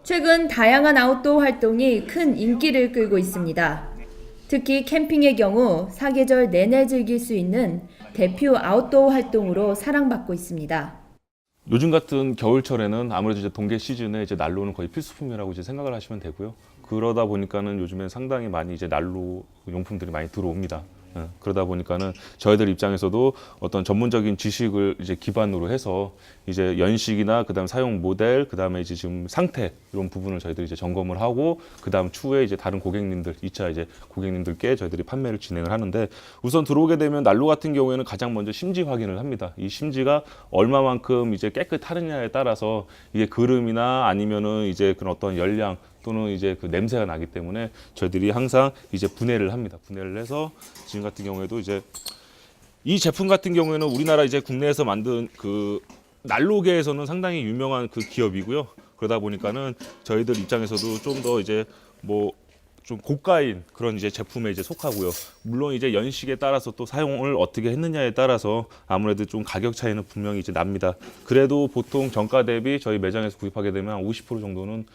최근 다양한 아웃도어 활동이 큰 인기를 끌고 있습니다. 특히 캠핑의 경우 사계절 내내 즐길 수 있는 대표 아웃도어 활동으로 사랑받고 있습니다. 요즘 같은 겨울철에는 아무래도 이제 동계 시즌에 이제 난로는 거의 필수품이라고 이제 생각을 하시면 되고요. 그러다 보니까는 요즘엔 상당히 많이 이제 난로 용품들이 많이 들어옵니다. 그러다 보니까는 저희들 입장에서도 어떤 전문적인 지식을 이제 기반으로 해서 이제 연식이나 그다음 사용 모델, 그다음에 이제 지금 상태 이런 부분을 저희들이 이제 점검을 하고 그다음 추후에 이제 다른 고객님들, 2차 이제 고객님들께 저희들이 판매를 진행을 하는데 우선 들어오게 되면 난로 같은 경우에는 가장 먼저 심지 확인을 합니다. 이 심지가 얼마만큼 이제 깨끗하느냐에 따라서 이게 그름이나 아니면은 이제 그런 어떤 열량 또는 이제 그 냄새가 나기 때문에 저희들이 항상 이제 분해를 합니다. 분해를 해서 지금 같은 경우에도 이제 이 제품 같은 경우에는 우리나라 이제 국내에서 만든 그 난로계에서는 상당히 유명한 그 기업이고요. 그러다 보니까는 저희들 입장에서도 좀 더 이제 뭐 좀 고가인 그런 이제 제품에 이제 속하고요. 물론 이제 연식에 따라서 또 사용을 어떻게 했느냐에 따라서 아무래도 좀 가격 차이는 분명히 이제 납니다. 그래도 보통 정가 대비 저희 매장에서 구입하게 되면 한 50% 정도는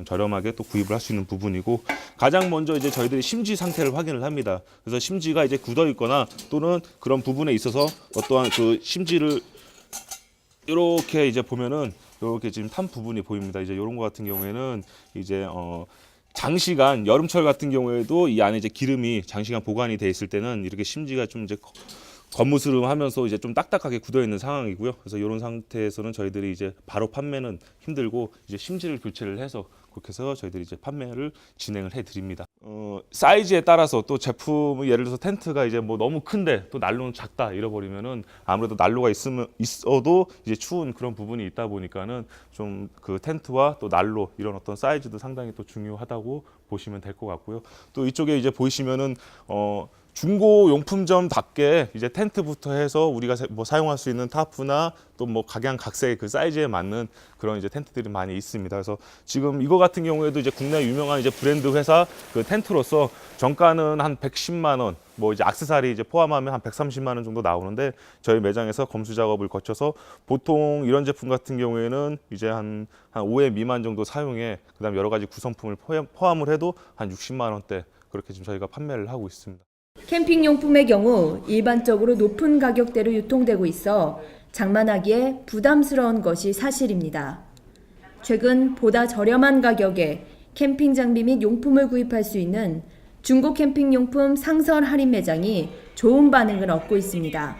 저렴하게 또 구입을 할 수 있는 부분이고 가장 먼저 이제 저희들이 심지 상태를 확인을 합니다. 그래서 심지가 이제 굳어 있거나 또는 그런 부분에 있어서 어떠한 그 심지를 이렇게 이제 보면은 이렇게 지금 탄 부분이 보입니다. 이제 이런 거 같은 경우에는 이제 장시간 여름철 같은 경우에도 이 안에 이제 기름이 장시간 보관이 돼 있을 때는 이렇게 심지가 좀 이제 겉무스름하면서 이제 좀 딱딱하게 굳어 있는 상황이고요. 그래서 이런 상태에서는 저희들이 이제 바로 판매는 힘들고 이제 심지를 교체를 해서 그렇게 해서 저희들이 이제 판매를 진행을 해드립니다. 사이즈에 따라서 또 제품 예를 들어서 텐트가 이제 뭐 너무 큰데 또 난로는 작다 잃어버리면은 아무래도 난로가 있어도 이제 추운 그런 부분이 있다 보니까는 좀 그 텐트와 또 난로 이런 어떤 사이즈도 상당히 또 중요하다고 보시면 될 것 같고요. 또 이쪽에 이제 보시면은 중고 용품점답게 이제 텐트부터 해서 우리가 뭐 사용할 수 있는 타프나 또 뭐 각양각색의 그 사이즈에 맞는 그런 이제 텐트들이 많이 있습니다. 그래서 지금 이거 같은 경우에도 이제 국내 유명한 이제 브랜드 회사 그 텐트로서 정가는 한 110만 원, 뭐 이제 액세서리 이제 포함하면 한 130만 원 정도 나오는데 저희 매장에서 검수 작업을 거쳐서 보통 이런 제품 같은 경우에는 이제 한 5회 미만 정도 사용해 그다음 여러 가지 구성품을 포함을 해도 한 60만 원대 그렇게 지금 저희가 판매를 하고 있습니다. 캠핑용품의 경우 일반적으로 높은 가격대로 유통되고 있어 장만하기에 부담스러운 것이 사실입니다. 최근 보다 저렴한 가격에 캠핑 장비 및 용품을 구입할 수 있는 중고 캠핑용품 상설 할인 매장이 좋은 반응을 얻고 있습니다.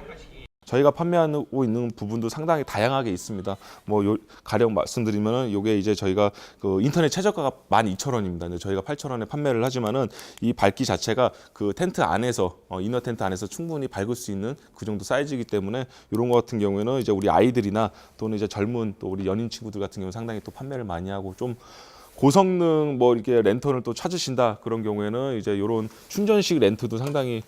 저희가 판매하고 있는 부분도 상당히 다양하게 있습니다. 뭐 가령 말씀드리면은 요게 이제 저희가 그 인터넷 최저가가 12,000원입니다. 근데 저희가 8,000원에 판매를 하지만은 이 밝기 자체가 그 텐트 안에서 이너 텐트 안에서 충분히 밝을 수 있는 그 정도 사이즈이기 때문에 이런 거 같은 경우에는 이제 우리 아이들이나 또는 이제 젊은 또 우리 연인 친구들 같은 경우 상당히 또 판매를 많이 하고 좀 고성능 뭐 이렇게 랜턴을 또 찾으신다 그런 경우에는 이제 이런 충전식 렌트도 상당히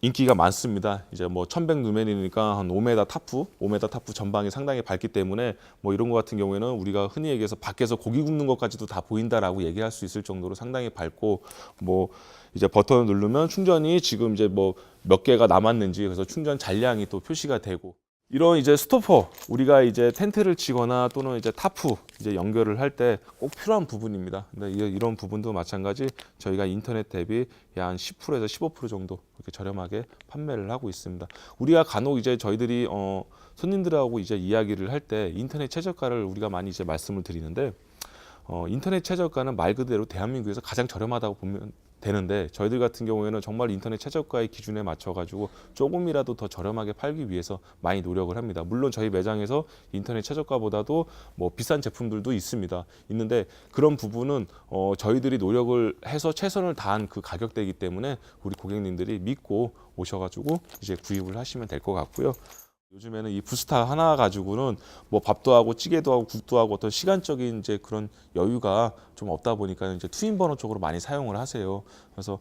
인기가 많습니다. 이제 뭐 1100 루멘이니까 한 5m 타프, 5m 타프 전방이 상당히 밝기 때문에 뭐 이런 거 같은 경우에는 우리가 흔히 얘기해서 밖에서 고기 굽는 것까지도 다 보인다라고 얘기할 수 있을 정도로 상당히 밝고 뭐 이제 버튼을 누르면 충전이 지금 이제 뭐 몇 개가 남았는지 그래서 충전 잔량이 또 표시가 되고 이런 이제 스토퍼 우리가 이제 텐트를 치거나 또는 이제 타프 이제 연결을 할 때 꼭 필요한 부분입니다. 근데 이런 부분도 마찬가지 저희가 인터넷 대비 한 10%에서 15% 정도 그렇게 저렴하게 판매를 하고 있습니다. 우리가 간혹 이제 저희들이 손님들하고 이제 이야기를 할 때 인터넷 최저가를 우리가 많이 이제 말씀을 드리는데 인터넷 최저가는 말 그대로 대한민국에서 가장 저렴하다고 보면 되는데 저희들 같은 경우에는 정말 인터넷 최저가의 기준에 맞춰 가지고 조금이라도 더 저렴하게 팔기 위해서 많이 노력을 합니다. 물론 저희 매장에서 인터넷 최저가보다도 뭐 비싼 제품들도 있는데 그런 부분은 저희들이 노력을 해서 최선을 다한 그 가격대이기 때문에 우리 고객님들이 믿고 오셔가지고 이제 구입을 하시면 될 것 같고요. 요즘에는 이 부스타 하나 가지고는 뭐 밥도 하고 찌개도 하고 국도 하고 어떤 시간적인 이제 그런 여유가 좀 없다 보니까 이제 투인 버너 쪽으로 많이 사용을 하세요. 그래서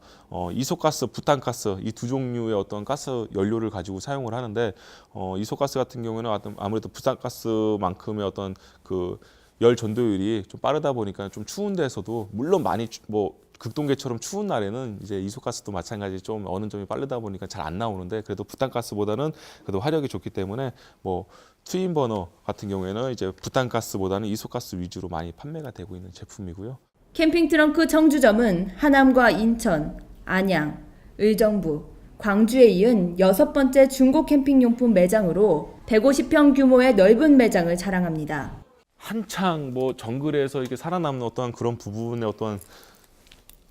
이소가스, 부탄가스 이 두 종류의 어떤 가스 연료를 가지고 사용을 하는데 이소가스 같은 경우에는 아무래도 부탄가스만큼의 어떤 그 열 전도율이 좀 빠르다 보니까 좀 추운 데서도 물론 많이 뭐 극동계처럼 추운 날에는 이제 이소가스도 마찬가지 좀 어느 점이 빠르다 보니까 잘 안 나오는데 그래도 부탄가스보다는 그래도 화력이 좋기 때문에 뭐 트윈 버너 같은 경우에는 이제 부탄가스보다는 이소가스 위주로 많이 판매가 되고 있는 제품이고요. 캠핑 트렁크 청주점은 하남과 인천, 안양, 의정부, 광주에 이은 6번째 중고 캠핑용품 매장으로 150평 규모의 넓은 매장을 자랑합니다. 한창 뭐 정글에서 이렇게 살아남는 어떠한 그런 부분에 어떠한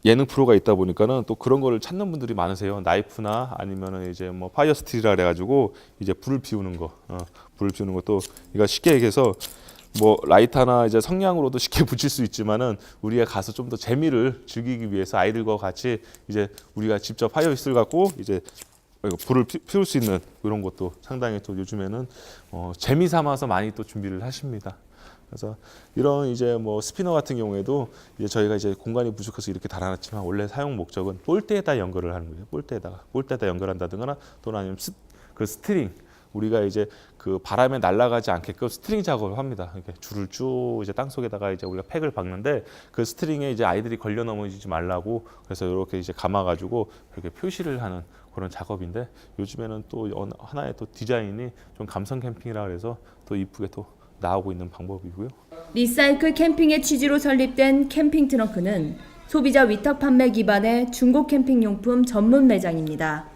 예능 프로가 있다 보니까는 또 그런 거를 찾는 분들이 많으세요. 나이프나 아니면은 이제 뭐 파이어 스틸이라 그래가지고 이제 불을 피우는 거, 불을 피우는 것도 이거 쉽게 얘기해서 뭐 라이터나 이제 성냥으로도 쉽게 붙일 수 있지만은 우리가 가서 좀 더 재미를 즐기기 위해서 아이들과 같이 이제 우리가 직접 파이어 스틸 갖고 이제 불을 피울 수 있는 이런 것도 상당히 또 요즘에는 재미 삼아서 많이 또 준비를 하십니다. 그래서 이런 이제 뭐 스피너 같은 경우에도 이제 저희가 이제 공간이 부족해서 이렇게 달아놨지만 원래 사용 목적은 볼트에다 연결을 하는 거예요. 볼트에다 연결한다든가 또는 아니면 그 스트링 우리가 이제 그 바람에 날아가지 않게끔 스트링 작업을 합니다. 이렇게 줄을 쭉 이제 땅 속에다가 이제 우리가 팩을 박는데 그 스트링에 이제 아이들이 걸려 넘어지지 말라고 그래서 이렇게 이제 감아가지고 이렇게 표시를 하는 그런 작업인데 요즘에는 또 하나의 또 디자인이 좀 감성 캠핑이라 그래서 또 이쁘게 또 나오고 있는 방법이고요. 리사이클 캠핑의 취지로 설립된 캠핑 트렁크는 소비자 위탁 판매 기반의 중고 캠핑용품 전문 매장입니다.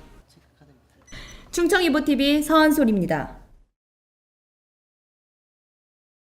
충청이보TV 서한솔입니다.